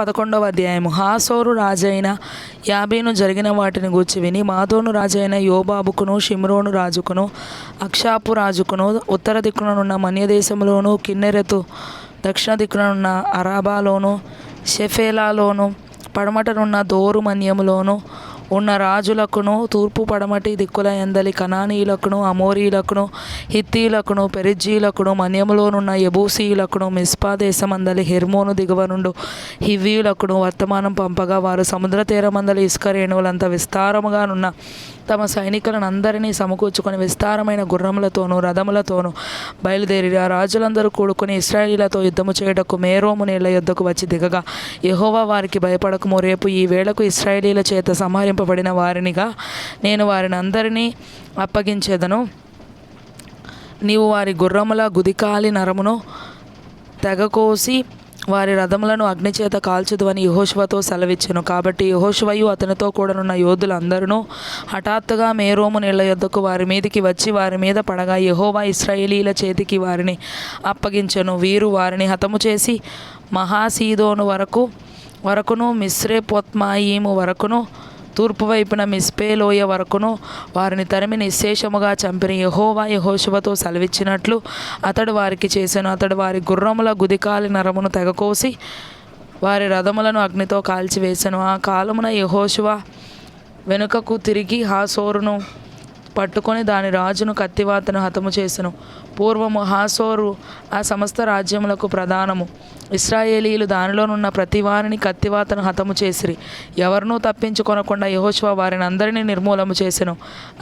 11వ అధ్యాయము. హాసోరు రాజైన యాబీను జరిగిన వాటిని గూర్చి విని మాదోను రాజైన యోబాబుకును షిమ్రోను రాజుకును అక్షాపు రాజుకును ఉత్తర దిక్కుననున్న మన్యదేశంలోను కిన్నెరెతు దక్షిణ దిక్కుననున్న అరాబాలోను షెఫేలాలోను పడమటనున్న దోరు మన్యములోను ఉన్న రాజులకును తూర్పు పడమటి దిక్కుల ఎందలి కనానీయులకును అమోరీలకును హిత్తీలకును పెరిజ్జీలకును మన్యములోనున్న యబూసీయులకును మిస్పా దేశమందలి హెర్మోను దిగువ నుండు హివ్వీయులకును వర్తమానం పంపగా వారు సముద్ర తీరమందలి ఇసుక రేణువులంత విస్తారముగానున్న తమ సైనికులను అందరినీ సమకూర్చుకొని విస్తారమైన గుర్రములతోనూ రథములతోనూ బయలుదేరి ఆ రాజులందరూ కూడుకుని ఇశ్రాయేలీలతో యుద్ధము చేయుటకు మేరోము నీళ్ల యొద్దకు వచ్చి దిగగా యెహోవా వారికి భయపడకము, రేపు ఈ వేళకు ఇశ్రాయేలీల చేత సంహరింపబడిన వారినిగా నేను వారిని అందరినీ అప్పగించేదను. నీవు వారి గుర్రముల గుదికాలి నరమును తెగకోసి వారి రథములను అగ్నిచేత కాల్చుదువని యెహోషువతో సెలవిచ్చెను. కాబట్టి యెహోషువయు అతనితో కూడనున్న యోధులందరూ హఠాత్తుగా మేరోము నీళ్ల యొద్దకు వారి మీదికి వచ్చి వారి మీద పడగా యెహోవా ఇశ్రాయేలీల చేతికి వారిని అప్పగించెను. వీరు వారిని హతము చేసి మహాసీదోను వరకును మిశ్రేపొత్మాయిము వరకును తూర్పు వైపున మిస్పే లోయ వరకును వారిని తరిమి నిశ్శేషముగా చంపిన. యెహోవా యెహోషువతో సెలవిచ్చినట్లు అతడు వారికి చేసెను. అతడు వారి గుర్రముల గుదికాలి నరమును తెగకోసి వారి రథములను అగ్నితో కాల్చివేసెను. ఆ కాలమున యెహోషువ వెనుకకు తిరిగి హాసోరును పట్టుకొని దాని రాజును కత్తివాతను హతము చేసెను. పూర్వము హాసోరు ఆ సమస్త రాజ్యములకు ప్రధానము. ఇశ్రాయేలీయులు దానిలోనున్న ప్రతివారిని కత్తివాతను హతము చేసిరి. ఎవరినూ తప్పించుకొనకుండా యెహోషువ వారిని అందరినీ నిర్మూలము చేసెను.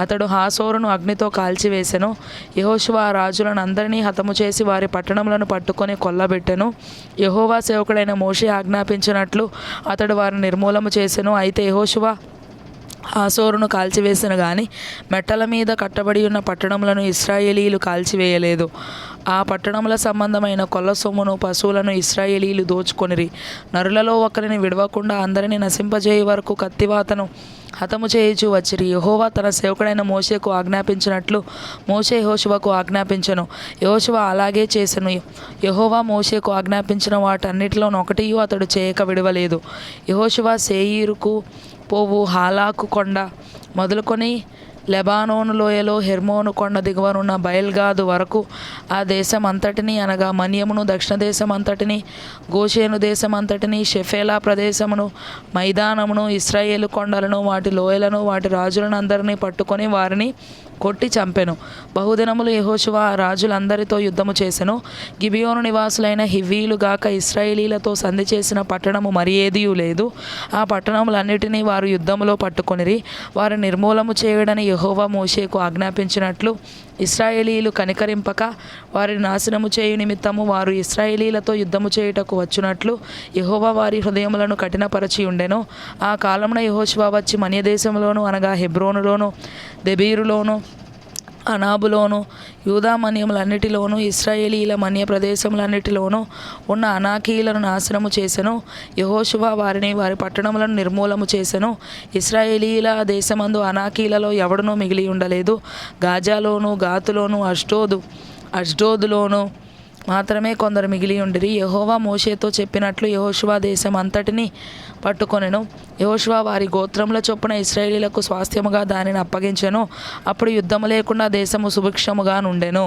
అతడు హాసోరును అగ్నితో కాల్చివేసెను. యెహోషువ ఆ రాజులను అందరినీ హతము చేసి వారి పట్టణములను పట్టుకొని కొల్లబెట్టెను. యెహోవా సేవకుడైన మోషే ఆజ్ఞాపించినట్లు అతడు వారిని నిర్మూలము చేసెను. అయితే యెహోషువ హాసోరును కాల్చివేసెను గాని మెట్టల మీద కట్టబడి ఉన్న పట్టణములను ఇశ్రాయేలీయులు కాల్చివేయలేదు. ఆ పట్టణముల సంబంధమైన కొల్ల సొమ్మును పశువులను ఇశ్రాయేలీయులు దోచుకొనిరి. నరులలో ఒకరిని విడవకుండా అందరినీ నశింపజేయు వరకు కత్తివాతను హతము చేయుచూ వచ్చిరి. యెహోవా తన సేవకుడైన మోషేకు ఆజ్ఞాపించినట్లు మోషే యెహోషువకు ఆజ్ఞాపించెను. యెహోషువ అలాగే చేసెను. యెహోవా మోషేకు ఆజ్ఞాపించిన వాటన్నిటిలో ఒకటియు అతడు చేయక విడవలేదు. యెహోషువ శేయీరుకు పోవు హాలాకు కొండ మొదలుకొని లెబానోను లోయలో హెర్మోను కొండ దిగువనున్న బయల్గాదు వరకు ఆ దేశం అంతటినీ అనగా మన్యమును దక్షిణ దేశం అంతటినీ గోషేను దేశం అంతటినీ షెఫేలా ప్రదేశమును మైదానమును ఇశ్రాయేలు కొండలను వాటి లోయలను వాటి రాజులను అందరినీ పట్టుకొని వారిని కొట్టి చంపెను. బహుదినములు యెహోషువ ఆ రాజులందరితో యుద్ధము చేసెను. గిబియోను నివాసులైన హివ్వీలు గాక ఇశ్రాయేలీలతో సంధి చేసిన పట్టణము మరి ఏదియూ లేదు. ఆ పట్టణములన్నిటినీ వారు యుద్ధములో పట్టుకొనిరి. వారు నిర్మూలము చేయుడని యెహోవా మోషేకు ఆజ్ఞాపించినట్లు ఇశ్రాయేలీయులు కనికరింపక వారిని నాశనము చేయు నిమిత్తము వారు ఇశ్రాయేలీలతో యుద్ధము చేయుటకు వచ్చునట్లు యెహోవా వారి హృదయములను కఠినపరచి ఉండెను. ఆ కాలమున యెహోషువ వచ్చి మన్యదేశంలోను అనగా హెబ్రోనులోను దెబీరులోను అనాబులోను యూదా మన్యములన్నిటిలోనూ ఇశ్రాయేలీల మన్య ప్రదేశములన్నిటిలోనూ ఉన్న అనాకీయులను నాశనము చేసెను. యెహోషువ వారిని వారి పట్టణములను నిర్మూలము చేసెను. ఇశ్రాయేలీల దేశమందు అనాకీలలో ఎవడునూ మిగిలి ఉండలేదు. గాజాలోను గాతులోను అష్డోదులోను మాత్రమే కొందరు మిగిలి ఉండిరి. యెహోవా మోషేతో చెప్పినట్లు యెహోషువ దేశం అంతటినీ పట్టుకొనెను. యెహోషువ వారి గోత్రముల చొప్పున ఇశ్రాయేలీలకు స్వాస్థ్యముగా దానిని అప్పగించెను. అప్పుడు యుద్ధము లేకుండా దేశము సుభిక్షముగా నుండెను.